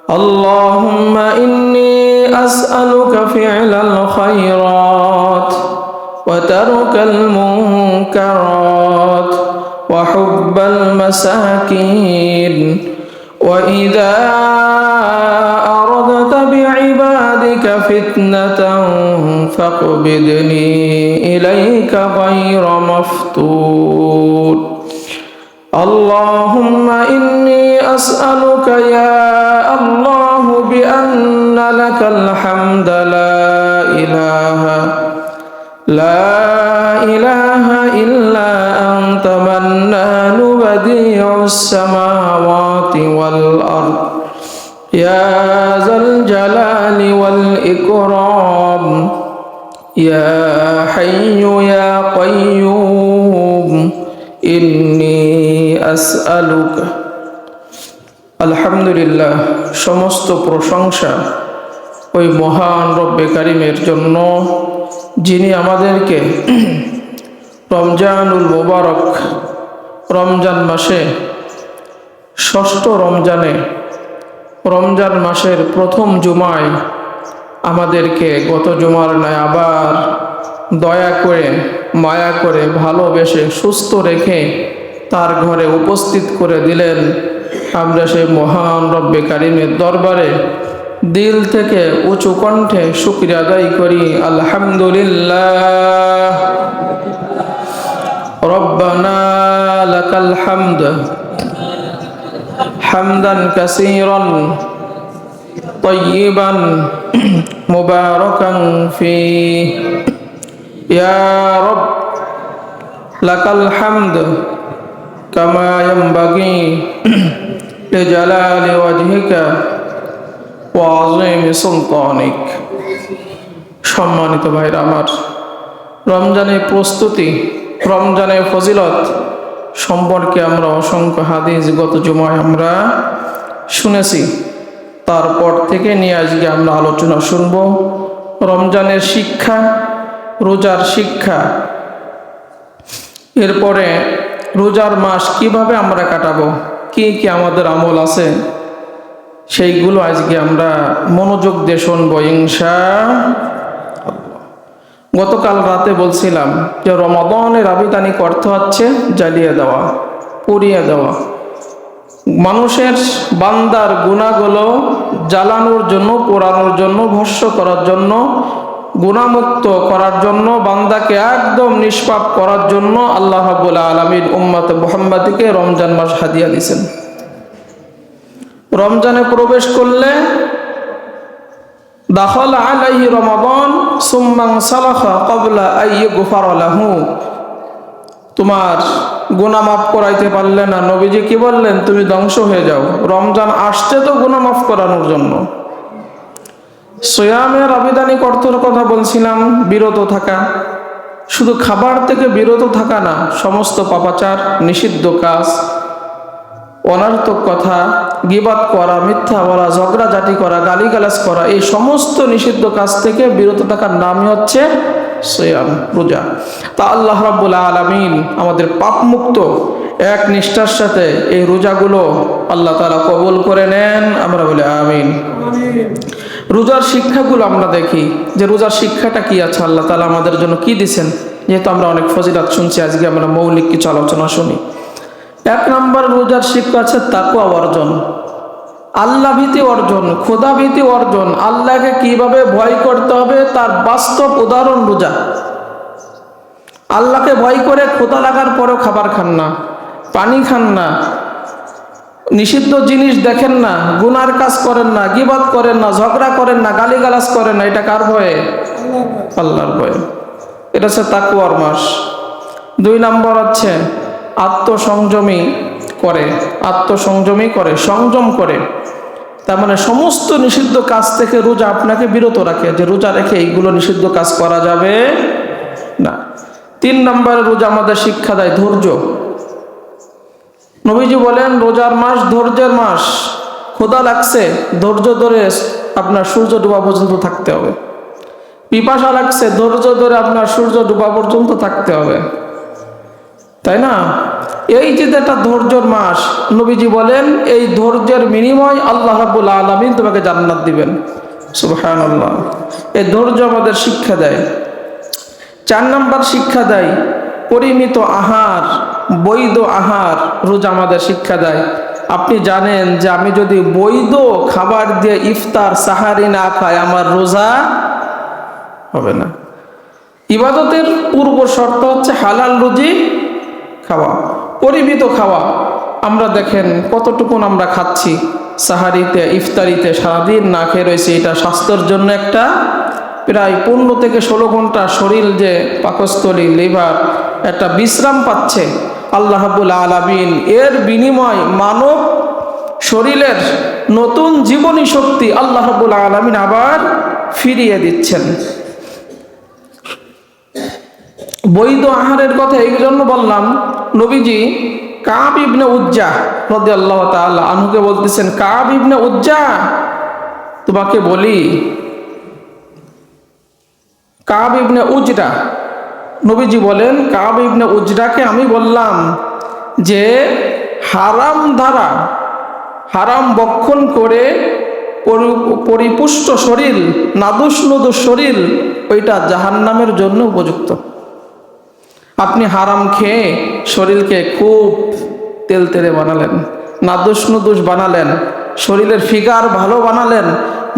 اللهم إني أسألك فعل الخيرات وترك المنكرات وحب المساكين وإذا أردت بعبادك فتنة فاقبضني إليك غير مفتون اللهم إني أسألك يا الله بأن لك الحمد لا إله إلا أنت منان بديع السماوات والأرض يا ذا الجلال والإكرام يا حي يا قيوم إني أسألك আলহামদুলিল্লাহ সমস্ত প্রশংসা ওই মহান রব্বে কারিমের জন্য যিনি আমাদেরকে রমজানুল মুবারক রমজান মাসে ষষ্ঠ রমজান মাসের প্রথম জুমায় আমাদেরকে গত জুমার ন্যায় আবার দয়া করে মায়া করে ভালোবেসে সুস্থ রেখে তার ঘরে উপস্থিত করে দিলেন। আমরা সেই মহান রব্বে কারিমের দরবারে দিল থেকে উঁচু কণ্ঠে শুকরিয়া আদায় করি। আলহামদুলিল্লাহ রব্বানা লাকাল হামদ হামদান কাসীরান তাইয়িবান মুবারাকান ফীহ ইয়া রব লাকাল হামদ কামা ইয়ানবাগি লিজালালি ওয়াজহিকা ওয়া আযীমি সুলতানিক। সম্মানিত ভাইরা আমার, রমজানের প্রস্তুতি, রমজানের ফজিলত সম্পর্কে আমরা অসংখ্য হাদিস গত জুমায় আমরা শুনেছি। তারপর থেকে নিয়ে আজকে আমরা আলোচনা শুনব রমজানের শিক্ষা, রোজার শিক্ষা। এরপরে রোজার মাস কিভাবে আমরা কাটাবো, কি কি আমাদের আমল আছে, সেইগুলো আজকে আমরা মনোযোগ দিয়ে শুনবো ইনশাআল্লাহ। গতকাল রাতে বলছিলাম যে রমাদানের আবিধানিক অর্থ হচ্ছে জ্বালিয়ে দেওয়া, পুড়িয়ে দেওয়া। মানুষের বান্দার গুনাহগুলো জ্বালানোর জন্য, পোড়ানোর জন্য, ভস্ম করার জন্য, গুনাহমুক্ত করার জন্য, বান্দাকে একদম নিষ্পাপ করার জন্য আল্লাহ রাব্বুল আলামিন উম্মতে মুহাম্মাদীকে রমজান মাস হাদিয়া দিয়েছেন। রমজানে প্রবেশ করলে দাখালা আলাইহি রমাদান সুম্মা সালাখা ক্বাবলা আইয়ুগফার লাহু। তোমার গুনাহ মাফ করাইতে পারলে না, নবীজি কি বললেন? তুমি ধ্বংস হয়ে যাও। রমজান আসছে তো গুনাহ মাফ করানোর জন্য। সিয়ামের আবিধানিক অর্থের কথা বলছিলাম, বিরত থাকা। শুধু খাবার থেকে বিরত থাকা না, সমস্ত পাপাচার, নিষিদ্ধ কাজ, অনর্থক কথা, গীবাত করা, মিথ্যা বলা, ঝগড়াঝাটি করা, গালিগালাজ করা, এই সমস্ত নিষিদ্ধ কাজ থেকে বিরত থাকার নামই হচ্ছে সিয়াম, রোজা। তা আল্লাহ রাব্বুল আলামিন আমাদের পাপ মুক্ত এক নিষ্ঠার সাথে এই রোজাগুলো আল্লাহ তাআলা কবুল করে নেন। আমরা বলি আমিন। রোজার শিক্ষাগুলো আমরা দেখি যে রোজার শিক্ষাটা কি আছে, আল্লাহ তাআলা আমাদের জন্য কি দিয়েছেন। যেহেতু আমরা অনেক ফজিলত শুনছি, আজকে আমরা মৌলিক কিছু আলোচনা শুনি। এক নম্বর রোজার শিক্ষা আছে তাকওয়া অর্জন, আল্লাহ ভীতি অর্জন, খোদা ভীতি অর্জন। আল্লাহকে কিভাবে ভয় করতে হবে তার বাস্তব উদাহরণ রোজা। আল্লাহকে ভয় করে খোদা লাগার পরেও খাবার খান না, পানি খান না, নিষিদ্ধ জিনিস দেখেন না, গুনার কাজ করেন না, গীবত করেন না, ঝগড়া করেন না, গালিগালাজ করেন না। এটা কার ভয়ে? আল্লাহর ভয়ে। এটা হচ্ছে তাকওয়ার মাস। 2 নম্বর হচ্ছে আত্মসংযমী করে, সংযম করে। তার মানে সমস্ত নিষিদ্ধ কাজ থেকে রোজা আপনাকে বিরত রাখে, যে রোজা রেখে এইগুলো নিষিদ্ধ কাজ করা যাবে না। 3 নম্বরে রোজা আমাদের শিক্ষা দেয় ধৈর্য। নবীজি বলেন রোজার মাস ধৈর্যের মাস। ক্ষুধা লাগছে, ধৈর্য ধরে আপনার সূর্য ডোবা পর্যন্ত থাকতে হবে। পিপাসা লাগছে, ধৈর্য ধরে আপনার সূর্য ডোবা পর্যন্ত থাকতে হবে। তাই না? এই যে একটা ধৈর্যের মাস, নবীজি বলেন এই ধৈর্যের বিনিময় আল্লাহ রাব্বুল আলামিন তোমাকে জান্নাত দিবেন। সুবহানাল্লাহ। এই ধৈর্য আমাদের শিক্ষা দেয়। 4 নাম্বার শিক্ষা দেয় পরিমিত আহার, বৈধ আহার রোজা আমাদের শিক্ষা দেয়। আপনি জানেন যে আমি যদি বৈধ খাবার দিয়ে ইফতার সাহারি না খাই আমার রোজা হবে না। ইবাদতের পূর্ব শর্ত হচ্ছে হালাল রুজি খাওয়া, পরিমিত খাওয়া। আমরা দেখেন কতটুকুন আমরা খাচ্ছি সাহারিতে, ইফতারিতে, সারাদিন না খেয়ে রয়েছে। এটা স্বাস্থ্যের জন্য একটা প্রায় 15 থেকে 16 ঘন্টা শরীর যে পাকস্থলী, লিভার একটা বিশ্রাম পাচ্ছে। আল্লাহ রাব্বুল আলামিন এর বিনিময় মানব শরীরের নতুন জীবনী শক্তি আল্লাহ রাব্বুল আলামিন আবার ফিরিয়ে দিচ্ছেন। বৈধ আহারের কথা এই জন্য বললাম, নবীজি কাব ইবনে উজ্জা রাদিয়াল্লাহু তাআলা আনহুকে বলতেছেন, কাব ইবনে উজ্জা তোমাকে বলি, কাব ইবনে উজরা, নবীজি বলেন কাব ইবনে উজরাকে আমি বললাম যে হারাম দ্বারা, হারাম বক্ষণ করে পরিপুষ্ট শরীর, নাদুস নুদুস শরীর ওইটা জাহান্নামের জন্য উপযুক্ত। আপনি হারাম খেয়ে শরীরকে খুব তেলতেলে বানালেন, নাদুস নুদুস বানালেন, শরীরের ফিগার ভালো বানালেন।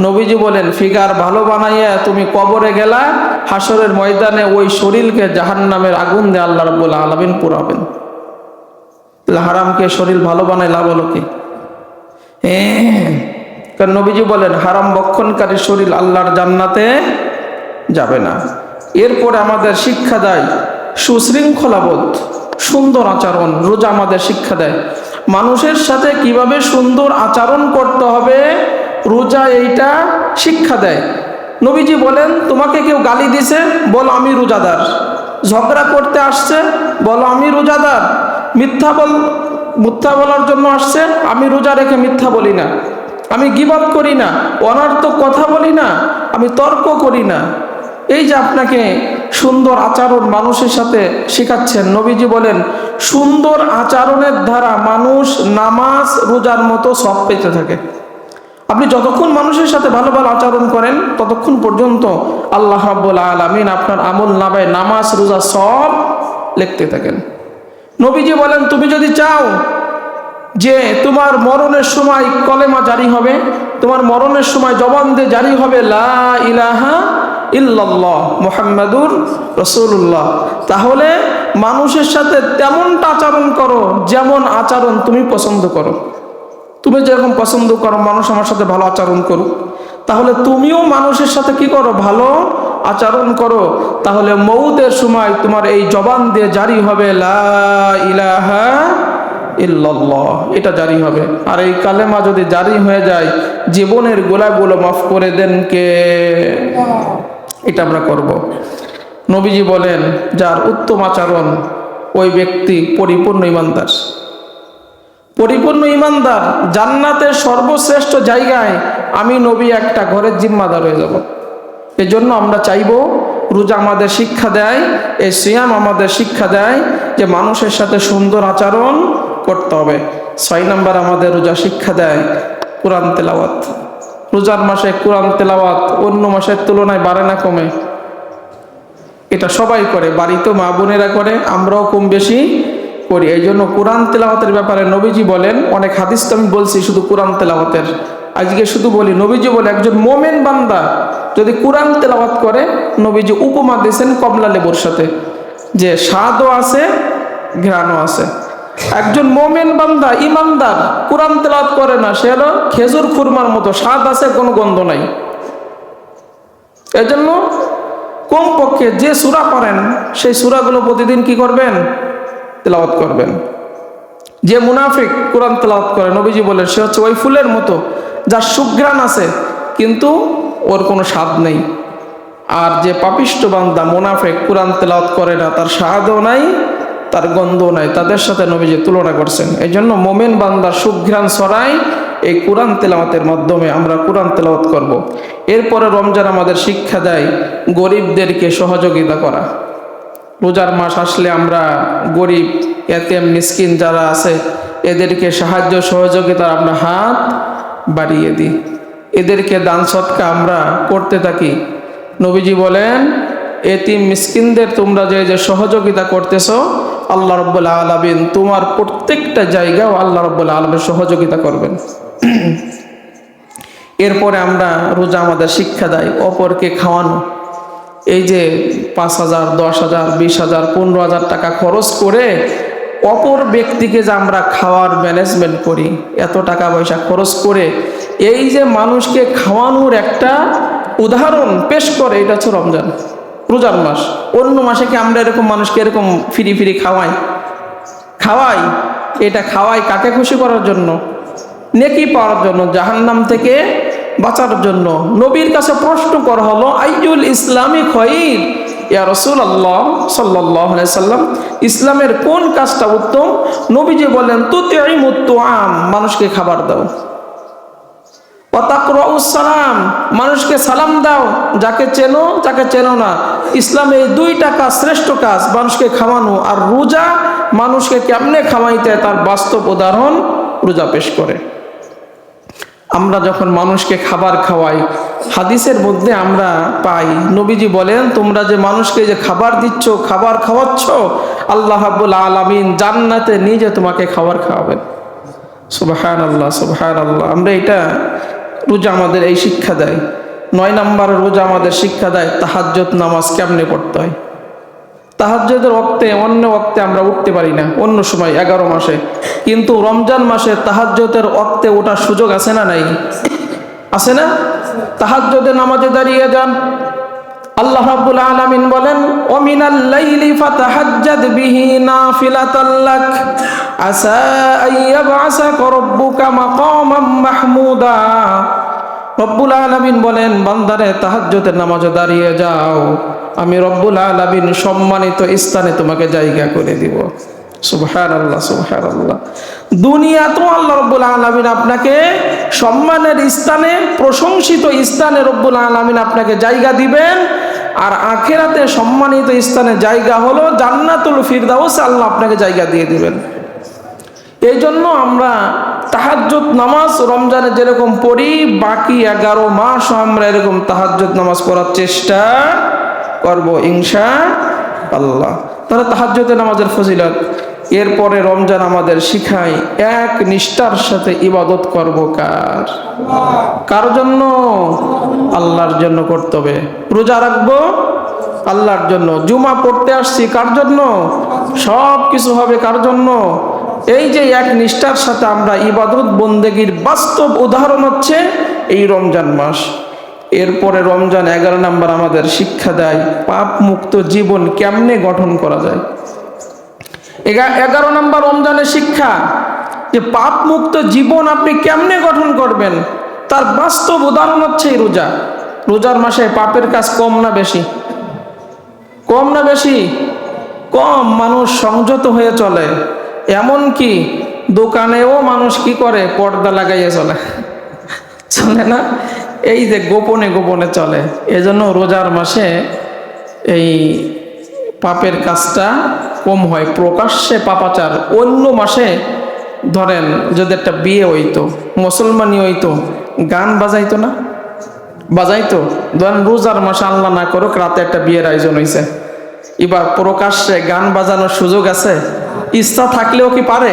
নবীজি বলেন ফিগার ভালো বানাইয়া তুমি কবরে গেলা, হাসরের ময়দানে ওই শরীরকে জাহান্নামের আগুন দিয়ে আল্লাহ রাব্বুল আলামিন পুরাবেন। হারামকে শরীর ভালো বানায় লাভ হলো কি? কারণ নবীজি বলেন হারাম বক্ষণকারী শরীর আল্লাহর জান্নাতে যাবে না। এরপরে আমাদের শিক্ষা দেয় সুশৃঙ্খলাবোধ, সুন্দর আচরণ। রোজা আমাদের শিক্ষা দেয় মানুষের সাথে কিভাবে সুন্দর আচরণ করতে হবে, রোজা এইটা শিক্ষা দেয়। নবীজি বলেন তোমাকে কেউ গালি দিছে, বলো আমি রোজাদার। ঝগড়া করতে আসছে, বলো আমি রোজাদার। মিথ্যা বলার জন্য আসছে, আমি রোজা রেখে মিথ্যা বলি না। আমি গীবত করি না, অনর্থক কথা বলি না, আমি তর্ক করি না। এই যে আপনাকে সুন্দর আচরণ মানুষের সাথে শেখাচ্ছেন, নবীজি বলেন সুন্দর আচরণের দ্বারা মানুষ নামাজ রোজার মতো সব পেতে থাকে। আপনি যতক্ষণ মানুষের সাথে ভালো ভালো আচরণ করেন ততক্ষণ পর্যন্ত আল্লাহ রাব্বুল আলামিন আপনার আমল নামায় নামাজ রোজা সব লিখতে থাকেন। নবীজি বলেন তুমি যদি চাও যে তোমার মরণের সময় কলেমা জারি হবে, তোমার মরণের সময় জবান দিয়ে জারি হবে লা ইলাহা ইল্লাল্লাহ মুহাম্মাদুর রাসূলুল্লাহ, তাহলে মানুষের সাথে তেমনটা আচরণ করো যেমন আচরণ তুমি পছন্দ করো। তুমি যেরকম পছন্দ করো মানুষ আমার সাথে ভালো আচরণ করো, তাহলে তুমিও মানুষের সাথে কি করো? ভালো আচরণ করো। তাহলে মউতের সময় তোমার এই জবান দিয়ে জারি হবে লা ইলাহা ইল্লাল্লাহ, এটা জারি হবে। আর এই কালেমা যদি জারি হয়ে যায়, জীবনের গোলাগুলো মাফ করে দেন কে? এটা আমরা করব। নবীজি বলেন যার উত্তম আচরণ ওই ব্যক্তি পরিপূর্ণ ঈমানদার। পরিপূর্ণ ঈমানদার জান্নাতের সর্বশ্রেষ্ঠ জায়গায় আমি নবী একটা ঘরের জিম্মাদার হয়ে যাব। এজন্য আমরা চাইব, রোজা আমাদের শিক্ষা দেয়, এই সিয়াম আমাদের শিক্ষা দেয় যে মানুষের সাথে সুন্দর আচরণ করতে হবে। 6 নাম্বার আমাদের রোজা শিক্ষা দেয় কোরআন তেলাওয়াত। রোজার মাসে কোরআন তেলাওয়াত অন্য মাসের তুলনায় বাড়ে না কমে? এটা সবাই করে, বাড়িতেও মা বোনেরা করে, আমরাও কম বেশি করি। এই জন্য কোরআন তেলাওয়াতের ব্যাপারে নবীজি বলেন, অনেক হাদিস তো আমি বলছি শুধু কোরআন তেলাওয়াতের, আজকে শুধু বলি। নবীজি বলে একজন মোমেন বান্দা যদি কোরআন তেলাওয়াত করে, নবীজি উপমা দিয়েছেন কমলা লেবুর সাথে, যে স্বাদও আছে ঘ্রাণও আছে। একজন মোমেন বান্দা ইমানদার কোরআন তেলাওয়াত করে না, সে হলো খেজুর খুরমার মতো, স্বাদ আছে কোনো গন্ধ নাই। এই জন্য কমপক্ষে যে সূরা পড়েন সেই সূরাগুলো প্রতিদিন কি করবেন? তেলাওয়াত করবেন। যে মুনাফিক কোরআন তেলাওয়াত করে, নবীজি বলেন সে হচ্ছে ওই ফুলের মতো যার সুঘ্রাণ আছে কিন্তু ওর কোনো স্বাদ নেই। আর যে পাপিষ্ঠ বান্দা মুনাফিক কোরআন তেলাওয়াত করে না, তার স্বাদও নাই, তার গন্ধও নাই, তাদের সাথে নবীজি তুলনা করছেন। এই জন্য মোমেন বান্দার সুঘ্রাণ ছড়ায় এই কোরআন তেলাওয়াতের মাধ্যমে আমরা কোরআন তেলাওয়াত করব। এরপরে রমজান আমাদের শিক্ষা দেয় গরিবদেরকে সহযোগিতা করা। রোজার মাস আসলে আমরা গরিব এতিম মিসকিন যারা আছে এদেরকে সাহায্য সহযোগিতার আমরা হাত বাড়িয়ে দিই, এদেরকে দান সৎকা আমরা করতে থাকি। নবীজি বলেন, এতিম মিসকিনদের তোমরা যে সহযোগিতা করতেছো, আল্লাহ রাব্বুল আলামিন তোমার প্রত্যেকটা জায়গাও আল্লাহ রাব্বুল আলামিন সহযোগিতা করবেন। এরপরে আমরা রোজা আমাদের শিক্ষা দেয় অপরকে খাওয়ানো। এই যে 5,000, 10,000, 20,000, 15,000 টাকা খরচ করে অপর ব্যক্তিকে যে আমরা খাওয়ার ম্যানেজমেন্ট করি, এত টাকা পয়সা খরচ করে এই যে মানুষকে খাওয়ানোর একটা উদাহরণ পেশ করে, এটা হচ্ছে রমজান, রোজার মাস। অন্য মাসে কি আমরা এরকম মানুষকে এরকম ফিরি খাওয়াই? এটা খাওয়াই কাকে খুশি করার জন্য? নেকি পাওয়ার জন্য, জাহান্নাম থেকে বাঁচার জন্য। নবীর কাছে প্রশ্ন করা হলো, আইয়ুল ইসলামি খয়র ইয়া রাসূলুল্লাহ সাল্লাল্লাহু আলাইহি সাল্লাম, ইসলামের কোন কাজটা উত্তম? নবীজি বলেন, তুতিইমুত তুআম, মানুষকে খাবার দাও। ওয়া তাকরাউস সালাম, মানুষকে সালাম দাও, যাকে চেনো যাকে চেনো না। ইসলামে এই দুইটা কাজ শ্রেষ্ঠ কাজ, মানুষকে খাওয়ানো আর রোজা। মানুষকে কেমনে খাওয়াইতে তার বাস্তব উদাহরণ রোজা পেশ করে। আমরা যখন মানুষকে খাবার খাওয়াই, হাদিসের মধ্যে আমরা পাই নবীজি বলেন, তোমরা যে মানুষকে যে খাবার দিচ্ছ, খাবার খাওয়াচ্ছ, আল্লাহ রাব্বুল আলামিন জান্নাতে নিজে তোমাকে খাবার খাওয়াবেন। সুবহানাল্লাহ, সুবহানাল্লাহ। আমরা এটা রোজা আমাদের এই শিক্ষা দেয়। 9 নম্বর রোজা আমাদের শিক্ষা দেয় তাহাজ্জুদ নামাজ কেমনে পড়তে হয়। তাহাজ্জুদের ওয়াক্তে, অন্য ওয়াক্তে আমরা উঠতে পারি না, অন্য সময় 11 মাসে, কিন্তু রমজান মাসে তাহাজ্জুদের ওয়াক্তে ওঠার সুযোগ আছে না নাই? আছে না? তাহাজ্জুদের নামাজে দাঁড়িয়ে যান। আল্লাহ রাব্বুল আলামিন বলেন, ওয়া মিনাল লাইলি ফাতাহাজ্জাদ বিহি নাফিলাতাল লাক আসা আইয়াবআসাকা রাব্বুকা মাকামান মাহমুদা। রব্বুল আলামিন বলেন, বান্দারে তাহাজ্জুদের নামাজে দাঁড়িয়ে যাও, আমি রব্বুল আলামিন সম্মানিত স্থানে তোমাকে জায়গা করে দিব। সুবহানাল্লাহ, সুবহানাল্লাহ। দুনিয়াতেও আল্লাহ রব্বুল আলামিন আপনাকে সম্মানের স্থানে, প্রশংসিত স্থানে রব্বুল আলামিন আপনাকে জায়গা দিবেন। আর আখিরাতে সম্মানিত স্থানে জায়গা হলো জান্নাতুল ফিরদাউস, আল্লাহ আপনাকে জায়গা দিয়ে দিবেন। এই জন্য আমরা তাহাজ্জুদ নামাজ রমজানে যেরকম পড়ি, বাকি 11 মাস আমরা এরকম তাহাজ্জুদ নামাজ পড়ার চেষ্টা করব ইনশাআল্লাহ। তাহলে তাহাজ্জুদের নামাজের ফজিলত। এরপরে রমজান আমাদের শিখায় এক নিষ্ঠার সাথে ইবাদত করব কার জন্য? আল্লাহর জন্য করতে হবে। রোজা রাখবো আল্লাহর জন্য। জুমা পড়তে আসছি কার জন্য? সব কিছু হবে কার জন্য? এই যে এক নিষ্ঠার সাথে আমরা ইবাদত বন্দেগীর বাস্তব উদাহরণ হচ্ছে এই রমজান মাস। এরপরে রমজান 11 নম্বর আমাদের শিক্ষা দেয় পাপ মুক্ত জীবন কেমনে গঠন করা যায়। 11 নম্বর রমজানের শিক্ষা যে পাপ মুক্ত জীবন আপনি কেমনে গঠন করবেন, তার বাস্তব উদাহরণ হচ্ছে এই রোজা। রোজার মাসে পাপের কাজ কম না বেশি? কম না বেশি? কম। মানুষ সংযত হয়ে চলে, এমনকি দোকানেও মানুষ কি করে? পর্দা লাগাইয়ে চলে না? এই যে গোপনে গোপনে চলে। এজন্য রোজার মাসে এই পাপের কাজটা কম হয়, প্রকাশ্যে পাপাচার। অন্য মাসে ধরেন যদি একটা বিয়ে হইতো, মুসলমানি হইতো, গান বাজাইতো না? বাজাইতো। ধরেন রোজার মাসে আল্লাহ না করুক রাতে একটা বিয়ের আয়োজন হয়েছে, এবার প্রকাশ্যে গান বাজানোর সুযোগ আছে? ইচ্ছা থাকলেও কি পারে?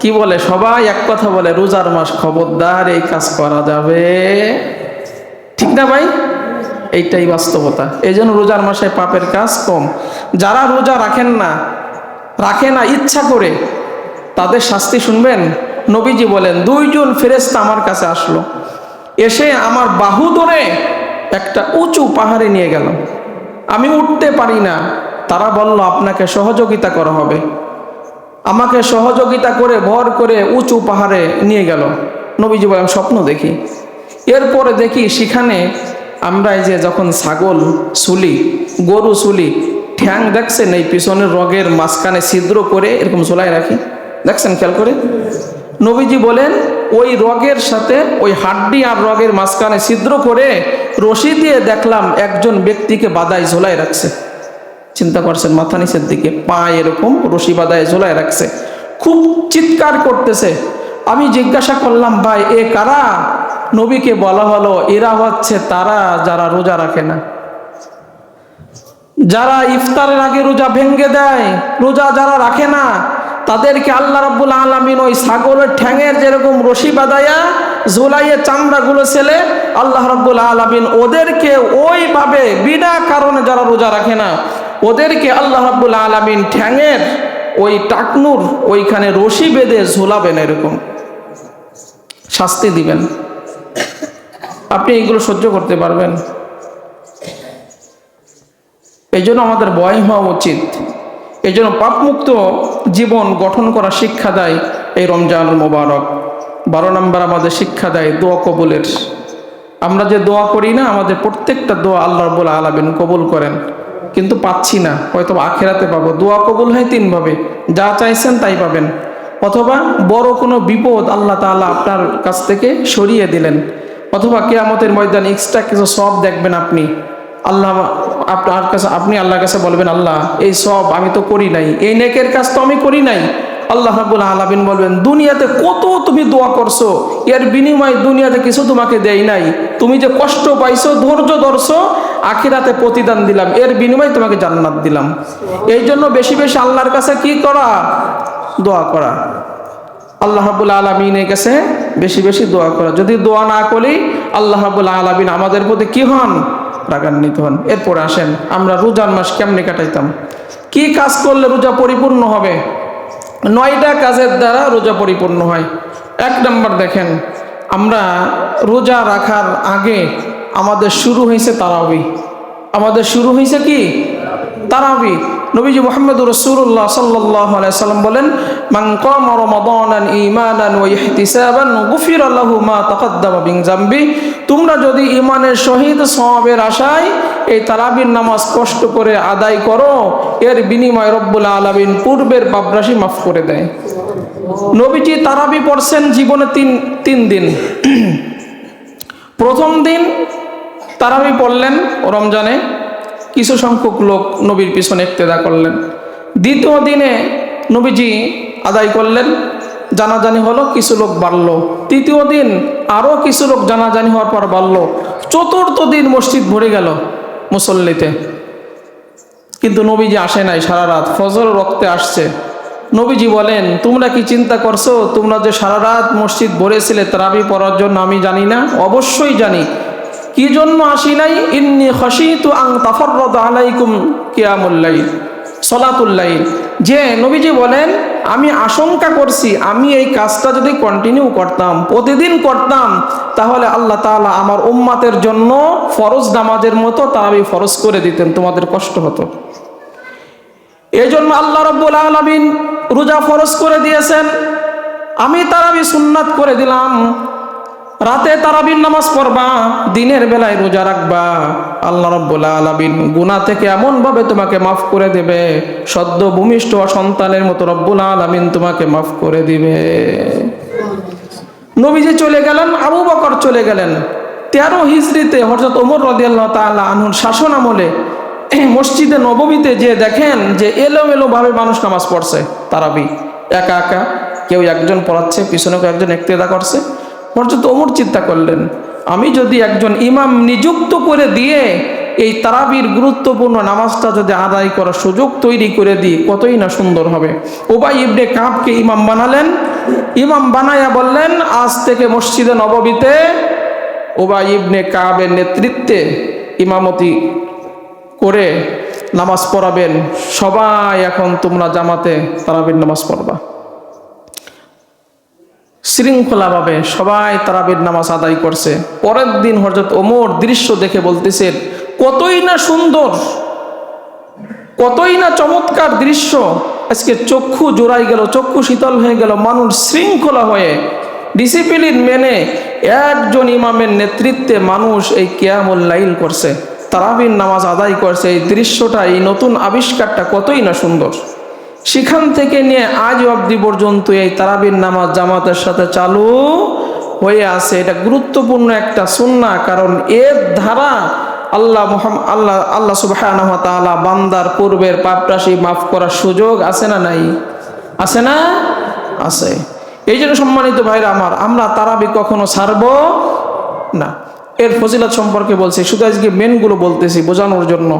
কি বলে সবাই? এক কথা বলে, রোজার মাস, খবরদার এই কাজ করা যাবে, ঠিক না ভাই? এইটাই বাস্তবতা। এই জন্য রোজার মাসে পাপের কাজ কম। যারা রোজা রাখে না ইচ্ছা করে, তাদের শাস্তি শুনবেন। নবীজি বলেন, 2 জন ফেরেশতা আমার কাছে আসলো, এসে আমার বাহু ধরে একটা উঁচু পাহাড়ে নিয়ে গেল। আমি উঠতে পারি না। তারা বলল, আপনাকে সহযোগিতা করা হবে। আমাকে সহযোগিতা করে ভর করে উঁচু পাহাড়ে নিয়ে গেল। নবীজি বলেন, স্বপ্ন দেখি। এরপরে দেখি সেখানে আমরা এই যে যখন ছাগল চুলি, গরু চুলি, ঠ্যাং দেখছেন এই পিছনের রগের মাঝখানে ছিদ্র করে এরকম ঝোলাই রাখি, দেখছেন খেয়াল করে? নবীজি বলেন, ওই রগের সাথে ওই হাড্ডি আর রগের মাঝখানে ছিদ্র করে রশি দিয়ে দেখলাম একজন ব্যক্তিকে বাদায় ঝোলাই রাখছে। চিন্তা করছেন, মাথা নিচের দিকে, পা এরকম রশি বাঁধায় ঝোলায় রাখছে, খুব চিৎকার করতেছে। আমি জিজ্ঞাসা করলাম, ভাই এ কারা? নবীকে বলা হলো, এরা হচ্ছে তারা যারা রোজা রাখে না, যারা ইফতারের আগে রোজা ভেঙ্গে দেয়, রোজা যারা রাখে না, তাদেরকে আল্লাহ রাব্বুল আলামিন ওই ছাগলের ঠ্যাঙের যেরকম রশি বাঁধাইয়া ঝোলাইয়ে চামড়াগুলো ছেলে, আল্লাহ রাব্বুল আলামিন ওদেরকে ওইভাবে বিনা কারণে যারা রোজা রাখে না, ওদেরকে আল্লাহ রাব্বুল আলামিন ঠ্যাঙের ওই টাকনুর ওইখানে রশি বেঁধে ঝোলাবেন, এরকম শাস্তি দিবেন। আপনি এইগুলো সহ্য করতে পারবেন? এই জন্য আমাদের ভয় হওয়া উচিত। এই জন্য পাপমুক্ত জীবন গঠন করা শিক্ষা দেয় এই রমজানুল মোবারক। 12 নম্বর আমাদের শিক্ষা দেয় দোয়া কবুলের। আমরা যে দোয়া করি না, আমাদের প্রত্যেকটা দোয়া আল্লাহ রাব্বুল আলামিন কবুল করেন, কিন্তু পাচ্ছি না, হয়তো আখিরাতে পাবো। দোয়া কবুল হয় 3 ভাবে, যা চাইছেন তাই পাবেন, অথবা বড় কোনো বিপদ আল্লাহ তাআলা আপনার কাছ থেকে সরিয়ে দিলেন, অথবা কিয়ামতের ময়দানে এক্সট্রা কিছু সওয়াব দেখবেন আপনি। আল্লাহ আপনার কাছে, আপনি আল্লাহর কাছে বলবেন, আল্লাহ এই সব আমি তো করি নাই, এই নেকের কাজ তো আমি করি নাই। আল্লাহ রাব্বুল আলামিন বলবেন, দুনিয়াতে কত তুমি দোয়া করছো, এর বিনিময়ে দুনিয়াতে কিছু তোমাকে দেই নাই, তুমি যে কষ্ট পাইছো, ধৈর্য ধরছো, আখিরাতে প্রতিদান দিলাম, এর বিনিময়ে তোমাকে জান্নাত দিলাম। এই জন্য বেশি বেশি আল্লাহর কাছে কি করা? দোয়া করা। আল্লাহ রাব্বুল আলামিনের কাছে বেশি বেশি দোয়া করা। যদি দোয়া না করি, আল্লাহ রাব্বুল আলামিন আমাদের প্রতি কি হন? রাগান্বিত হন। এরপর আসেন আমরা রোজার মাস কেমনে কাটাইতাম, কি কাজ করলে রোজা পরিপূর্ণ হবে? 9টা কাজের দ্বারা রোজা পরিপূর্ণ হয়। 1 নম্বর দেখেন, আমরা রোজা রাখার আগে আমাদের শুরু হয়েছে তারাবি। আমাদের শুরু হয়েছে কি? তারাবি। নবীজি মুহাম্মদুর রাসূলুল্লাহ সাল্লাল্লাহু আলাইহি সাল্লাম বলেন, মান কামা রমাদানান ঈমানান ওয়া ইহতিসাবান গুফিরা লাহু মা তাকাদ্দামা মিন যামবি। তোমরা যদি ঈমানের সহিত সওয়াবের আশায় এই তারাবির নামাজ কষ্ট করে আদায় করো, এর বিনিময়ে রব্বুল আলামিন পূর্বের পাপরাশি মাফ করে দেয়। নবীজি তারাবি পড়ছেন জীবনে তিন দিন। প্রথম দিন তারাবি পড়লেন রমজানে, কিছু সংখ্যক লোক নবীর পিছনে ইক্তেদা করলেন। দ্বিতীয় দিনে নবীজি আদায় করলেন, জানাজানি হলো, কিছু লোক বাড়লো। তৃতীয় দিন আরও কিছু লোক জানাজানি হওয়ার পর বাড়লো। চতুর্থ দিন মসজিদ ভরে গেল মুসল্লিতে, কিন্তু নবীজি আসে নাই। সারা রাত ফজর রক্তে আসছে। নবীজি বলেন, তোমরা কি চিন্তা করছো, তোমরা যে সারা রাত মসজিদ ভরেছিলে তারাবি পড়ার জন্য? আমি জানি না? অবশ্যই জানি। কি জন্য আসি নাই? ইন্নী খাশিতু আন তাফাররাদা আলাইকুম কিয়ামুল লাইল, সালাতুল লাইল। যে নবীজি বলেন, আমি আশঙ্কা করছি, আমি এই কাজটা যদি কন্টিনিউ করতাম, প্রতিদিন করতাম, তাহলে আল্লাহ তাআলা আমার উম্মতের জন্য ফরজ নামাজের মতো তারাবি ফরজ করে দিতেন, তোমাদের কষ্ট হতো। এই জন্য আল্লাহ রাব্বুল আলামিন রোজা ফরজ করে দিয়েছেন, আমি তারাবি সুন্নাত করে দিলাম। রাতে তারাবির নামাজ পড়বা, দিনের বেলায় রোজা রাখবা, আল্লাহ রাব্বুল আলামিন গুনাহ থেকে এমন ভাবে তোমাকে মাফ করে দেবে, সদ্য ভূমিষ্ঠ সন্তানের মতো রব্বুল আলামিন তোমাকে মাফ করে দিবে। নবীজি চলে গেলেন, আবু বকর চলে গেলেন। 13 হিজরিতে হযরত ওমর রাদিয়াল্লাহু তাআলা আনহুর শাসন আমলে মসজিদে নববীতে যে দেখেন যে এলোমেলো ভাবে মানুষ নামাজ পড়ছে তারাবি, একা একা, কেউ একজন পড়াচ্ছে, পিছনে কেউ একজন ইক্তেদা করছে। হযরত ওমর চিন্তা করলেন, আমি যদি একজন ইমাম নিযুক্ত করে দিয়ে এই তারাবির গুরুত্বপূর্ণ নামাজটা যদি আদায় করার সুযোগ তৈরি করে দিই, কতই না সুন্দর হবে। উবাই ইবনে কাবকে ইমাম বানালেন। ইমাম বানায়া বললেন, আজ থেকে মসজিদে নববীতে উবাই ইবনে কাবের নেতৃত্বে ইমামতি করে নামাজ পড়াবেন। সবাই এখন তোমরা জামাতে তারাবির নামাজ পড়বা। শৃঙ্খলাভাবে সবাই তারাবির নামাজ আদায় করছে। পরের দিন হযরত ওমর দৃশ্য দেখে বলতেছেন, কতই না সুন্দর, কতই না চমৎকার দৃশ্য। আজকে চক্ষু জোড়াই গেল, চক্ষু শীতল হয়ে গেল। মানুষ শৃঙ্খলা হয়ে ডিসিপ্লিন মেনে একজন ইমামের নেতৃত্বে মানুষ এই কিয়ামুল লাইল করছে, তারাবির নামাজ আদায় করছে। এই দৃশ্যটা, এই নতুন আবিষ্কারটা কতই না সুন্দর। সেখান থেকে নিয়ে আজ অবধি পর্যন্ত এই তারাবির নামাজ জামাতের সাথে চালু হয়ে আছে। এটা গুরুত্বপূর্ণ একটা সুন্নাহ, কারণ এর ধারা আল্লাহ সুবহানাহু ওয়া তাআলা বান্দার পূর্বের পাপরাশি মাফ করার সুযোগ আছে না নাই? আছে না? আছে। এই জন্য সম্মানিত ভাইরা আমার, আমরা তারাবি কখনো ছাড়বো না। এর ফজিলত সম্পর্কে বলছি, শুধু আজকে মেনগুলো বলতেছি বোঝানোর জন্য।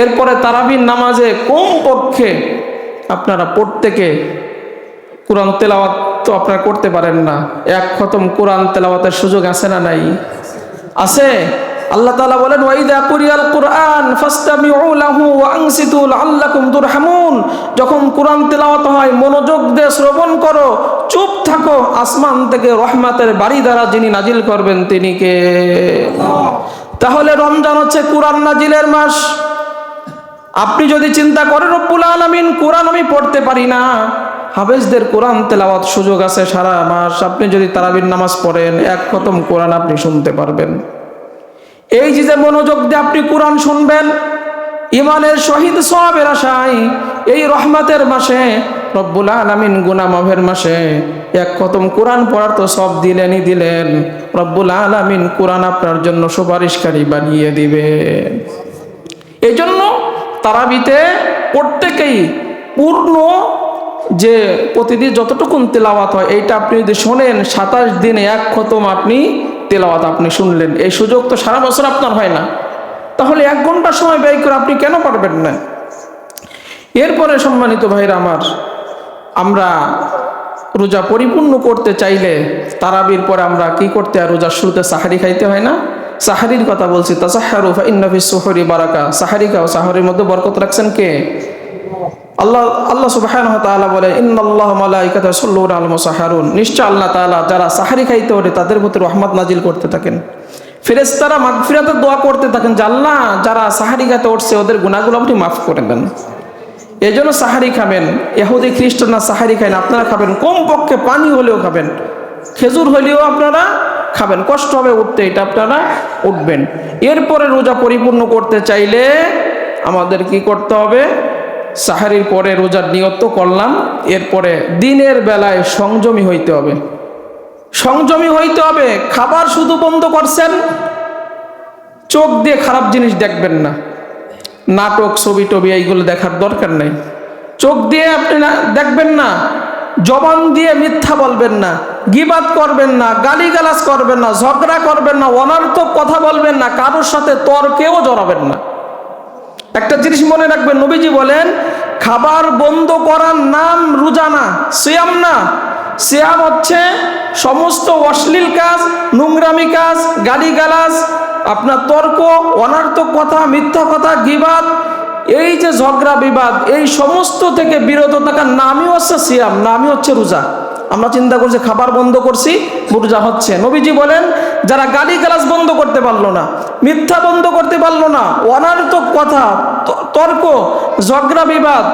এরপরে তারাবির নামাজে কমপক্ষে আপনারা প্রত্যেকে কোরআন তেলাওয়াত তো আপনারা করতে পারেন না, এক খতম কোরআন তেলাওয়াতের সুযোগ আছে না নাই? আছে। আল্লাহ তাআলা বলেন, ওয়াইদা কুরিয়াল কুরআন ফাসতামিউ লাহু ওয়া আনসিতু লাআল্লাকুম তুরহামুন। যখন কোরআন তেলাওয়াত হয় মনোযোগ দিয়ে শ্রবণ করো, চুপ থাকো, আসমান থেকে রহমতের বাড়ি দ্বারা যিনি নাজিল করবেন তিনি কে? তাহলে রমজান হচ্ছে কোরআন নাজিলের মাস। আপনি যদি চিন্তা করেন রব্বুল আলামিন কোরআন আমি পড়তে পারি না, হাফেজদের কোরআন তেলাওয়াত সুযোগ আছে সারা মাস। আপনি যদি তারাবির নামাজ পড়েন, এক খতম কোরআন আপনি শুনতে পারবেন। এই যে মনোযোগ দিয়ে আপনি কোরআন শুনবেন, ইমানের শহীদ সওয়াবের আশায় এই রহমতের মাসে রব্বুল আলামিন গুনাহ মাফের মাসে এক খতম কোরআন পড়ার তো সব দিলেনই দিলেন। রব্বুল আলামিন কোরআন আপনার জন্য সুপারিশকারী বানিয়ে দিবেন। এই জন্য তারাবিতে প্রত্যেকেই পূর্ণ যে প্রতিদিন যতটুকুন তেলাওয়াত হয় এইটা আপনি যদি শোনেন, 27 দিনে এক খতম আপনি তেলাওয়াত আপনি শুনলেন। এই সুযোগ তো সারা বছর আপনার হয় না, তাহলে 1 ঘন্টা সময় ব্যয় করে আপনি কেন পারবেন না? এরপরে সম্মানিত ভাইরা আমার, আমরা রোজা পরিপূর্ণ করতে চাইলে তারাবির পরে আমরা কি করতে হয়? রোজার শুরুতে সাহারি খাইতে হয় না? সাহারির কথা বলছি, তাসাহহারু ফাইন্না ফিস সুহুরি বারাকা। সাহারি খাও, সাহারির মধ্যে বরকত রাখছেন কে? আল্লাহ সুবহানাহু ওয়া তাআলা বলে, ইন্নাল্লাহা ওয়া মালাইকাতাহু ইউসাল্লুনা আলাল মুসাহহারুন। নিশ্চয় আল্লাহ তাআলা যারা সাহারি খাইতে ওঠে তাদের প্রতি রহমত নাজিল করতে থাকেন, ফেরেশতারা মাগফিরাতের দোয়া করতে থাকেন যে আল্লাহ যারা সাহারি খাইতে উঠছে ওদের গুনাহগুলো আপনি মাফ করে দেন। এই জন্য সাহারি খাবেন। ইহুদি খ্রিস্টানরা সাহারি খায় না, আপনারা খাবেন। কমপক্ষে পানি হলেও খাবেন, খেজুর হলেও আপনারা খাবেন। কষ্ট হবে উঠতে, এটা আপনারা উঠবেন। এরপরে রোজা পরিপূর্ণ করতে চাইলে আমাদের কি করতে হবে? সাহারির পরে রোজার নিয়ত তো করলাম, এরপরে দিনের বেলায় সংযমী হইতে হবে। সংযমী হইতে হবে। খাবার শুধু বন্ধ করছেন, চোখ দিয়ে খারাপ জিনিস দেখবেন না, নাটক ছবি টবি এইগুলো দেখার দরকার নেই। চোখ দিয়ে আপনি দেখবেন না, জবান দিয়ে মিথ্যা বলবেন না, গীবাত করবেন না, গালিগালাজ করবেন না, ঝগড়া করবেন না, অনর্থক কথা বলবেন না, কারোর সাথে তর্কেও জড়াবেন না। একটা জিনিস মনে রাখবেন, নবীজি বলেন খাবার বন্ধ করার নাম রোজা না, সিয়াম না। সিয়াম হচ্ছে সমস্ত অশ্লীল কাজ, নোংরামি কাজ, গালিগালাজ, আপনার তর্ক, অনর্থক কথা, মিথ্যা কথা, গীবাত, এই যে ঝগড়া বিবাদ, এই সমস্ত থেকে বিরত থাকার নামই হচ্ছে সিয়াম, নামই হচ্ছে রোজা। আমরা চিন্তা করছি খাবার বন্ধ করছি, রোজা হচ্ছে। নবীজি বলেন যারা গালিগালাজ বন্ধ করতে পারলো না, মিথ্যা বন্ধ করতে পারলো না, অনর্থক কথা, তর্ক, ঝগড়া বিবাদ,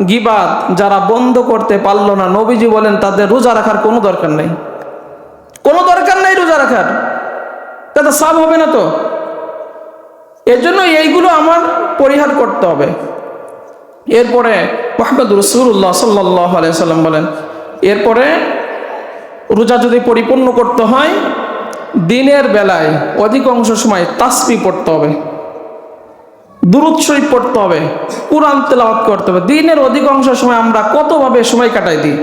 গীবাত যারা বন্ধ করতে পারলো না, নবীজি বলেন তাদের রোজা রাখার কোনো দরকার নেই, কোনো দরকার নেই রোজা রাখার। তাতে সাব হবে না তো। এর জন্য এইগুলো আমার পরিহার করতে হবে। এরপরে মুহাম্মদ রাসূলুল্লাহ সাল্লাল্লাহু আলাইহি সাল্লাম বলেন, এরপরে রোজা যদি পরিপূর্ণ করতে হয় দিনের বেলায় অধিকাংশ সময় তাসবিহ পড়তে হবে, দুরূদ শরীফ পড়তে হবে, কুরআন তেলাওয়াত করতে হবে। দিনের অধিকাংশ সময় আমরা কতভাবে সময় কাটাই দিই।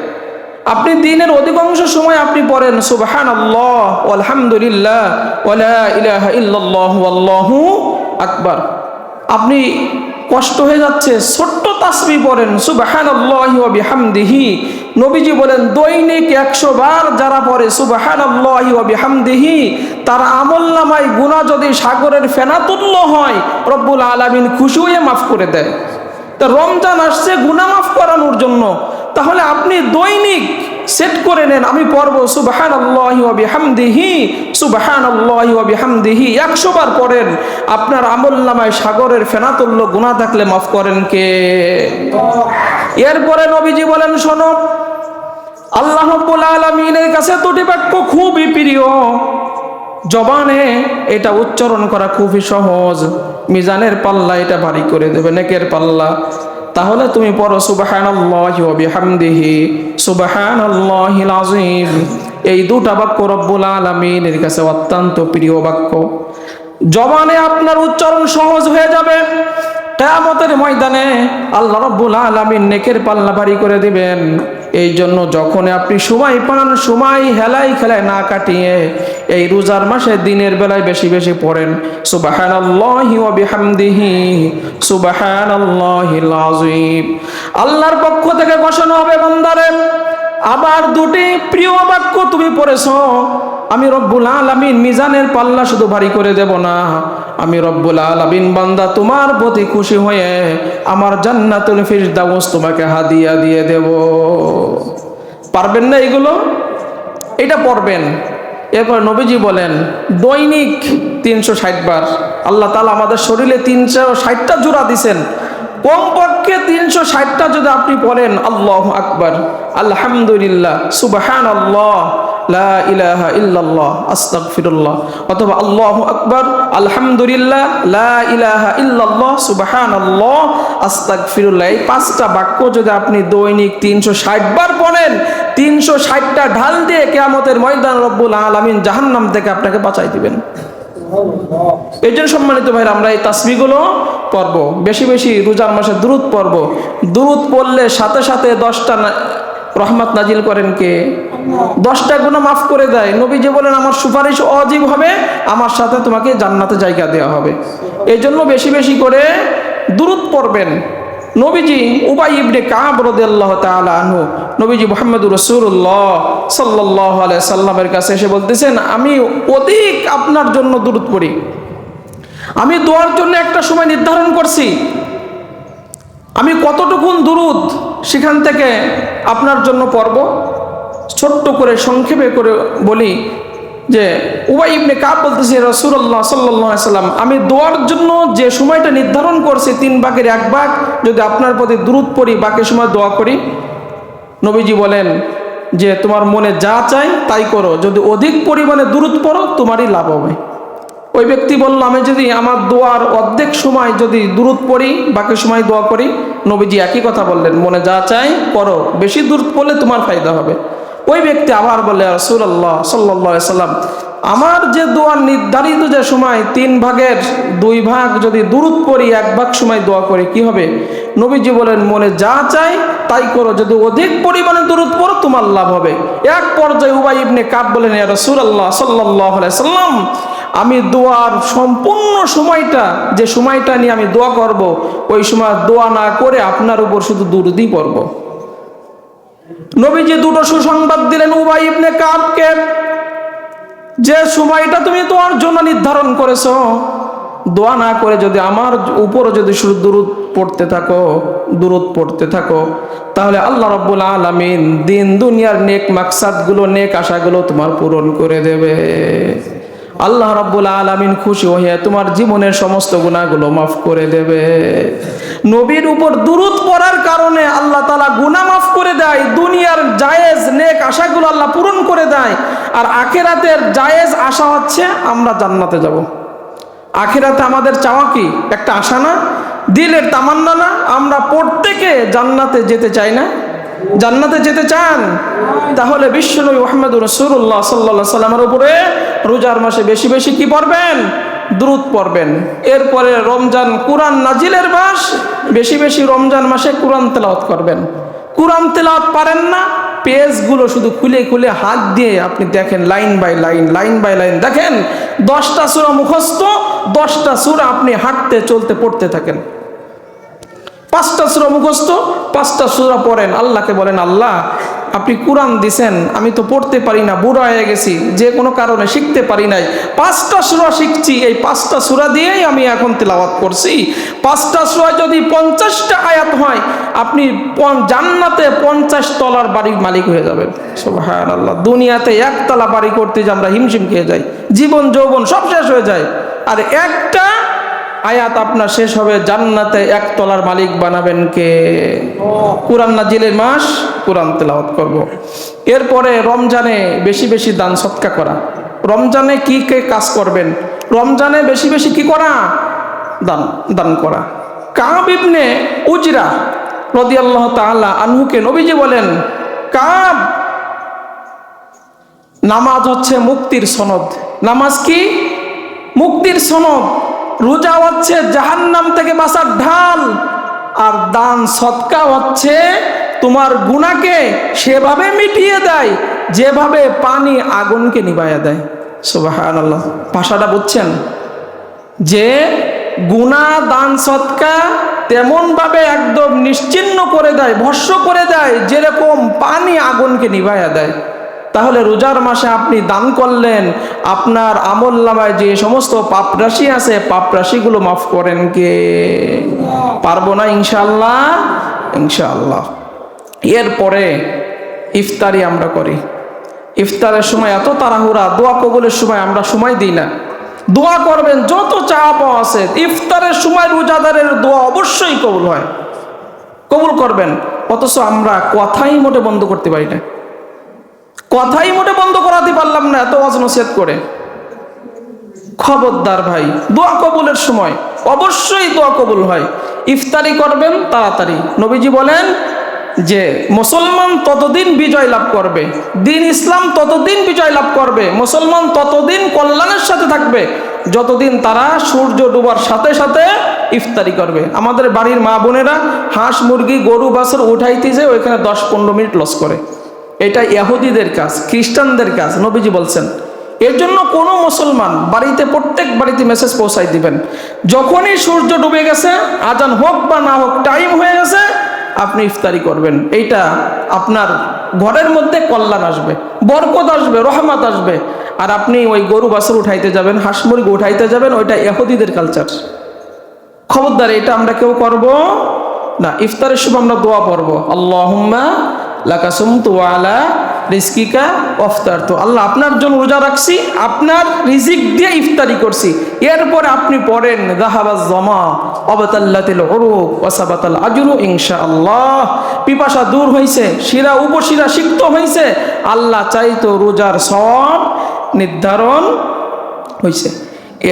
আপনি দিনের অধিকাংশ সময় আপনি পড়েন সুবহানাল্লাহ আলহামদুলিল্লাহ ওয়ালা ইলাহা ইল্লাল্লাহ আল্লাহু আকবার। আপনি কষ্ট হয়ে যাচ্ছে, ছোট্ট তাসবিহ পড়েন সুবহানাল্লাহি ওয়া বিহামদিহি। নবীজি বলেন দৈনিক 100 বার যারা পড়ে সুবহানাল্লাহি ওয়া বিহামদিহি, তার আমলনামায় গুনাহ যদি সাগরের ফেনা তুল্য হয় রব্বুল আলামিন খুশি হয়ে মাফ করে দেয়। তা রমজান আসছে গুনাহ মাফ করানোর জন্য, তাহলে আপনি দৈনিক সেট করে নেন আমি পড়ব সুবহানাল্লাহি ওয়া বিহামদিহি, সুবহানাল্লাহি ওয়া বিহামদিহি 100 বার পড়েন। আপনার আমলনামায় সাগরের ফেনা তুল্য গুনাহ থাকলে মাফ করেন কে? এরপরে নবীজি বলেন শোনো, আল্লাহ রাব্বুল আলামিনের কাছে দুটি বাক্য খুবই প্রিয়, জবানে এটা উচ্চারণ করা খুবই সহজ, মিজানের পাল্লা এটা ভারী করে দেবে, নেকের পাল্লা। তাহলে তুমি পড়ো সুবহানাল্লাহি ওয়া বিহামদিহি সুবহানাল্লাহিল আযীম। এই দুটা বাক্য রব্বুল আলামিনের কাছে অত্যন্ত প্রিয় বাক্য। জবানে আপনার উচ্চারণ সহজ হয়ে যাবে। কিয়ামতের ময়দানে আল্লাহ রাব্বুল আলামিন নেকের পাল্লা ভারী করে দিবেন। এই জন্য যখন আপনি সময় পান, সময় হেলাই খেলায় না কাটিয়ে এই রোজার মাসে দিনের বেলায় বেশি বেশি পড়েন সুবহানাল্লাহি ওয়া বিহামদিহি সুবহানাল্লাহিল আযীম। আল্লাহর পক্ষ থেকে ঘোষণা হবে, বান্দারে আবার দুটি প্রিয় বাক্য তুমি পড়েছো, আমি রব্বুল আলামিন মিজানের পাল্লা শুধু ভারী করে দেব না, আমি রব্বুল আলামিন বান্দা তোমার প্রতি খুশি হয়ে আমার জান্নাতুল ফিরদাউস তোমাকে হাদিয়া দিয়ে দেব। পারবেন না এগুলো? এটা পড়বেন। এরপর নবীজি বলেন দৈনিক 360 বার। আল্লাহ তাআলা আমাদের শরীরে 360টা জোড়া দিছেন, কমপক্ষে 360টা যদি আপনি পড়েন আল্লাহু আকবার, আলহামদুলিল্লাহ, সুবহানাল্লাহ, লা ইলাহা ইল্লাল্লাহ, আস্তাগফিরুল্লাহ, অথবা আল্লাহু আকবার, আলহামদুলিল্লাহ, লা ইলাহা ইল্লাল্লাহ, সুবহানাল্লাহ, আস্তাগফিরুল্লাহ, এই 5টা বাক্য যদি আপনি দৈনিক 360 বার পড়েন, 360টা ঢাল দিয়ে কিয়ামতের ময়দান রব্বুল আলামিন জাহান্নাম থেকে আপনাকে বাঁচাই দিবেন। এই জন্য সম্মানিত ভাইরা, আমরা এই তাসবিহগুলো পড়ব, বেশি বেশি রোজার মাসে দুরূদ পড়ব। দুরূদ পড়লে সাথে সাথে 10টা রহমত নাজিল করেন কে? 10টা গুনাহ মাফ করে দেয়। নবীজি বলেন আমার সুপারিশ অজীব হবে, আমার সাথে তোমাকে জান্নাতে জায়গা দেওয়া হবে। এই জন্য বেশি বেশি করে দুরূদ পড়বেন। নবীজি উবাই ইবনে কাব রাদিয়াল্লাহু তাআলা আনহু, নবীজি মুহাম্মদুর রাসূলুল্লাহ সাল্লাল্লাহু আলাইহি সাল্লামের কাছে এসে বলতেছেন, আমি অধিক আপনার জন্য দুরূদ পড়ি। আমি দোয়ার জন্য একটা সময় নির্ধারণ করছি, আমি কতটুকুন দুরূদ সেখান থেকে আপনার জন্য পড়ব। ছোট্ট করে সংক্ষেপে করে বলি যে উবাই ইবনে কাব বলতেছে, রাসূলুল্লাহ সাল্লাল্লাহু আলাইহি সাল্লাম, আমি দোয়ার জন্য যে সময়টা নির্ধারণ করছি 3 ভাগের 1 ভাগ যদি আপনার প্রতি দুরূদ পড়ি, বাকি সময় দোয়া করি। নবীজি বলেন যে তোমার মনে যা চাই তাই করো, যদি অধিক পরিমাণে দুরূদ পড়ো তোমারই লাভ হবে। ওই ব্যক্তি বলল, আমি যদি আমার দোয়ার অর্ধেক সময় যদি দুরূদ পড়ি, বাকি সময় দোয়া করি। নবীজি একই কথা বললেন, মনে যা চাই করো, বেশি দুরূদ পড়লে তোমার ফায়দা হবে। ওই ব্যক্তি আবার বলে, রাসূলুল্লাহ সাল্লাল্লাহু আলাইহি সাল্লাম, আমার যে দোয়ার নির্ধারিত যে সময় 3 ভাগের 2 ভাগ যদি দুরূদ পড়ি, 1 ভাগ সময় দোয়া করি, কি হবে? নবীজি বলেন, মনে যা চাই তাই করো, যদি অধিক পরিমাণে দুরূদ পড়ো তোমার লাভ হবে। এক পর্যায়ে উবাই ইবনে কাব বলেন, ইয়া রাসূলুল্লাহ সাল্লাল্লাহু আলাইহি সাল্লাম, আমি দোয়ার সম্পূর্ণ সময়টা, যে সময়টা নিয়ে আমি দোয়া করব, ওই সময় দোয়া না করে আপনার উপর শুধু দুরূদই পড়ব। নবীজি দুটো সুসংবাদ দিলেন উবাই ইবনে কাবকে, যে সময়টা তুমি দোয়ার জন্য নির্ধারণ করেছো, দোয়া না করে যদি আমার উপরও যদি শুধু দুরূদ পড়তে থাকো, তাহলে আল্লাহ রাব্বুল আলামিন দিন দুনিয়ার নেক মাকসাদগুলো, নেক আশাগুলো তোমার পূরণ করে দেবে। আল্লাহ রাব্বুল আলামিন খুশি হয়ে তোমার জীবনের সমস্ত গুনাহগুলো মাফ করে দেবে। নবীর উপর দুরূদ পড়ার কারণে আল্লাহ তাআলা গুনাহ মাফ করে দেয়, দুনিয়ার জায়েজ নেক আশাগুলো আল্লাহ পূরণ করে দেয়। আর আখিরাতের জায়েজ আশা হচ্ছে আমরা জান্নাতে যাব। আখিরাতে আমাদের চাওয়া কি? একটা আশা না, দিলের তামান্না না? আমরা প্রত্যেকে জান্নাতে যেতে চাই না? জান্নাতে যেতে চান? তাহলে বিশ্বনবী মুহাম্মদুর রাসূলুল্লাহ সাল্লাল্লাহু আলাইহি সাল্লামের উপরে রোজার মাসে বেশি বেশি কি পড়বেন? দুরূদ পড়বেন। এরপরে রমজান কুরআন নাজিলের মাস, বেশি বেশি রমজান মাসে কুরআন তেলাওয়াত করবেন। কুরআন তেলাওয়াত পারেন না, পেজগুলো শুধু খুলে খুলে হাত দিয়ে আপনি দেখেন, লাইন বাই লাইন দেখেন, 10টা সূরা মুখস্থ, 10টা সূরা আপনি হাঁটতে চলতে পড়তে থাকেন। 5টা সূরা মুখস্থ, 5টা সূরা পড়েন, আল্লাহকে বলেন, আল্লাহ আপনি কুরআন দিছেন, আমি তো পড়তে পারি না, বুড়া হয়ে গেছি, যে কোনো কারণে শিখতে পারি নাই, 5টা সূরা শিখছি, এই 5টা সূরা দিয়েই আমি এখন তেলাওয়াত করছি। 5টা সূরা যদি 50টা আয়াত হয়, আপনি জান্নাতে 50 তলার বাড়ির মালিক হয়ে যাবেন। সুবহানাল্লাহ। দুনিয়াতে 1 তলা বাড়ি করতে যে আমরা হিমশিম খেয়ে যাই, জীবন যৌবন সব শেষ হয়ে যায়, আর একটা আয়াত আপনার শেষ হবে, জান্নাতে 1 তলার মালিক বানাবেন কে? কুরআন নাজিলের মাস, কুরআন তেলাওয়াত করব। এরপরে রমজানে বেশি বেশি দান সদকা করা। রমজানে কি কে কাজ করবেন? রমজানে বেশি বেশি কি করা? দান করা। কাব ইবনে উজরা রাদিয়াল্লাহু তাআলা আনহুকে নবীজি বলেন, কাব, নামাজ হচ্ছে মুক্তির সনদ। নামাজ কি? মুক্তির সনদ। রোজা হচ্ছে জাহান্নাম থেকে বাঁচার ঢাল, আর দান সদকা হচ্ছে তোমার গুনাহকে সেভাবে মিটিয়ে দেয় যেভাবে পানি আগুনকে নিভাইয়া দেয়। সুবহানাল্লাহ, ভাষাটা বুঝছেন? যে গুনাহ দান সদকা তেমন ভাবে একদম নিশ্চিহ্ন করে দেয়, ভস্ম করে দেয়, যেরকম পানি আগুনকে নিভাইয়া দেয়। তাহলে রোজার মাসে আপনি দান করলেন, আপনার আমলনামায় যে সমস্ত পাপ রাশি আছে, পাপ রাশিগুলো মাফ করেন কে? পারবো না ইনশাআল্লাহ? ইনশাআল্লাহ। এরপরে ইফতারি আমরা করি। ইফতারের সময় এত তাড়াহুড়া, দোয়া কবুলের সময় আমরা সময় দিই না। দোয়া করবেন যত চাওয়া পাওয়া আছে, ইফতারের সময় রোজাদারের দোয়া অবশ্যই কবুল হয়, কবুল করবেন। অথচ আমরা কথাই মোটে বন্ধ করতে পারি না, কথাই মোটে বন্ধ করাতে পারলাম না, এত ওয়াজ নসিহত করে। খবরদার ভাই, দোয়া কবুলের সময় অবশ্যই দোয়া কবুল হয়। ইফতারি করবেন তাড়াতাড়ি। নবীজি বলেন যে মুসলমান ততদিন বিজয় লাভ করবে, দিন ইসলাম ততদিন বিজয় লাভ করবে, মুসলমান ততদিন কল্যাণের সাথে থাকবে যতদিন তারা সূর্য ডুবার সাথে সাথে ইফতারি করবে। আমাদের বাড়ির মা বোনেরা হাঁস মুরগি গরু বাছুর উঠাইতে যে ওইখানে 10-15 মিনিট লস করে। এটা ইহুদিদের কাজ, খ্রিস্টানদের কাজ, নবীজি বলছেন। এর জন্য কোনো মুসলমান বাড়িতে, প্রত্যেক বাড়িতে মেসেজ পৌঁছাই দিবেন, যখনই সূর্য ডুবে গেছে, আজান হোক বা না হোক, টাইম হয়ে গেছে, আপনি ইফতারি করবেন। এইটা আপনার ঘরের মধ্যে কল্যাণ আসবে, বরকত আসবে, রহমত আসবে। আর আপনি ওই গরু বাছুর উঠাইতে যাবেন, হাঁস মুরগি উঠাইতে যাবেন, ওইটা ইহুদিদের কালচার। খবরদার, এটা আমরা কেউ করব না। ইফতারের সময় আমরা দোয়া পড়ব, আল্লাহুম্মা লাকা সুমতু ওয়া আলা রিজকিকা আফতারতু। আল্লাহ, আপনার জন্য রোজা রাখছি, আপনার রিজিক দিয়ে ইফতারি করছি। এরপরে আপনি পড়েন যাহাবাজ জামা ওয়াবাতাল্লাতিল উরুক ওয়া সাবাতাল আজরু ইনশাআল্লাহ। পিপাসা দূর হইছে, শিরা উপশিরা সিক্ত হইছে, আল্লাহ চাইতো রোজার সওয়াব নির্ধারণ হইছে।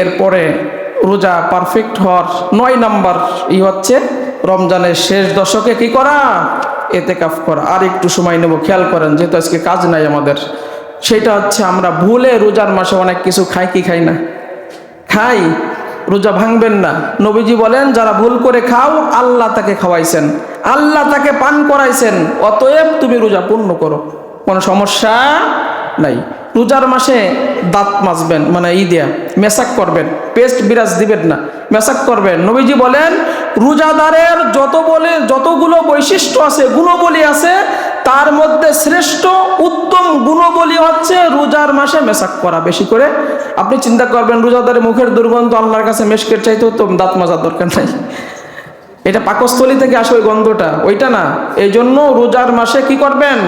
এরপরে রোজা পারফেক্ট হওয়ার 9 নাম্বার হচ্ছে রমজানের শেষ দশকে কি করা? এতেকাফ করা। আর একটু সময় নেব, খেয়াল করেন, যেহেতু আজকে কাজ নাই আমাদের। সেটা হচ্ছে আমরা ভুলে রোজার মাসে অনেক কিছু খাই, কি খাই না? খাই। রোজা ভাঙবেন না। নবীজি বলেন যারা ভুল করে খাও, আল্লাহ তাকে খাওয়াইছেন, আল্লাহ তাকে পান করাইছেন, অতএব তুমি রোজা পূর্ণ করো, কোনো সমস্যা নাই। রোজার মাসে দাঁত মাজবেন, মানে দিয়া মেসাক করবেন, পেস্ট বিরাজ দিবেন না, মেসাক করবেন। নবীজি বলেন রোজাদারের যতগুলো বৈশিষ্ট্য আছে, গুণবলী আছে, তার মধ্যে শ্রেষ্ঠ উত্তম গুণবলী হচ্ছে রোজার মাসে মেসাক করা বেশি করে। আপনি চিন্তা করবেন রোজাদারের মুখের দুর্গন্ধ আল্লাহর কাছে মেশকের চাইতে উত্তম, দাঁত মাজার দরকার নাই। এটা পাকস্থলী থেকে আসে ওই গন্ধটা, ওইটা না। এই জন্য রোজার মাসে কি করবেন?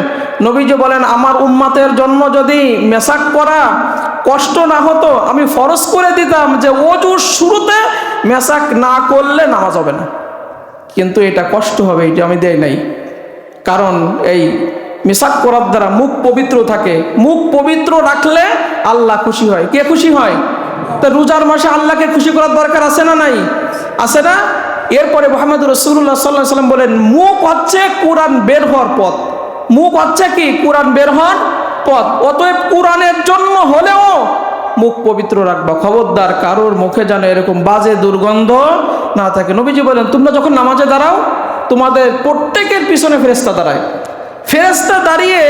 নবীজি বলেন আমার উম্মাতের জন্য যদি মেসাক করা কষ্ট না হতো, আমি ফরজ করে দিতাম যে ওযুর শুরুতে মেসাক না করলে নামাজ হবে না। কিন্তু এটা কষ্ট হবে, এটা আমি দেই নাই। কারণ এই মেসাক করার দ্বারা মুখ পবিত্র থাকে, মুখ পবিত্র রাখলে আল্লাহ খুশি হয়। কে খুশি হয়? তো রোজার মাসে আল্লাহকে খুশি করার দরকার আছে না নাই? আছে না? এরপরে মুহাম্মদ রাসূলুল্লাহ সাল্লাল্লাহু আলাইহি ওয়াসাল্লাম বলেন মুখ হচ্ছে কোরআন বের হওয়ার পথ। মুখ হচ্ছে কি? কোরআন বের হওয়ার পথ। অতএব কোরআনের জন্য হলেও মুখ পবিত্র রাখবা। খবরদার কারোর মুখে যেন এরকম বাজে দুর্গন্ধ না থাকে। নবীজি বলেন তোমরা যখন নামাজে দাঁড়াও, তোমাদের প্রত্যেকের পিছনে ফেরেশতা দাঁড়ায়। ফেরেশতা দাঁড়িয়ে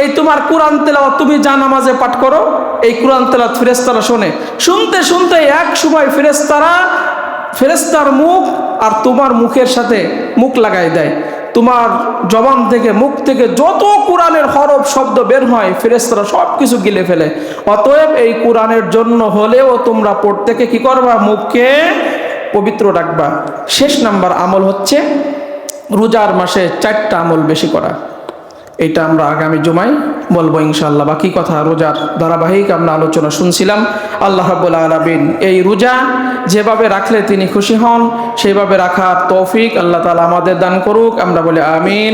এই তোমার কোরআন তেলাওয়াত, তুমি যা নামাজে পাঠ করো, এই কোরআন তেলাওয়াত ফেরেশতারা শোনে। শুনতে শুনতে এক সময় ফেরেশতার মুখ আর তোমার মুখের সাথে মুখ লাগাই দেয়। তোমার জবান থেকে, মুখ থেকে যত কোরআনের হরফ শব্দ বের হয়, ফেরেশতারা সব কিছু গিলে ফেলে। অতএব এই কোরআনের জন্য হলেও তোমরা প্রত্যেকে কি করবা? মুখকে পবিত্র রাখবা। শেষ নাম্বার আমল হচ্ছে রোজার মাসে 4টা আমল বেশি করা। এটা আমরা আগামী জুমায় বলবো ইনশাআল্লাহ। বাকি কথা রোজার ধারাবাহিক আমরা আলোচনা শুনছিলাম। আল্লাহ রাব্বুল আলামিন এই রোজা যেভাবে রাখলে তিনি খুশি হন, সেইভাবে রাখার তৌফিক আল্লাহ তাআলা আমাদের দান করুক। আমরা বলি আমিন।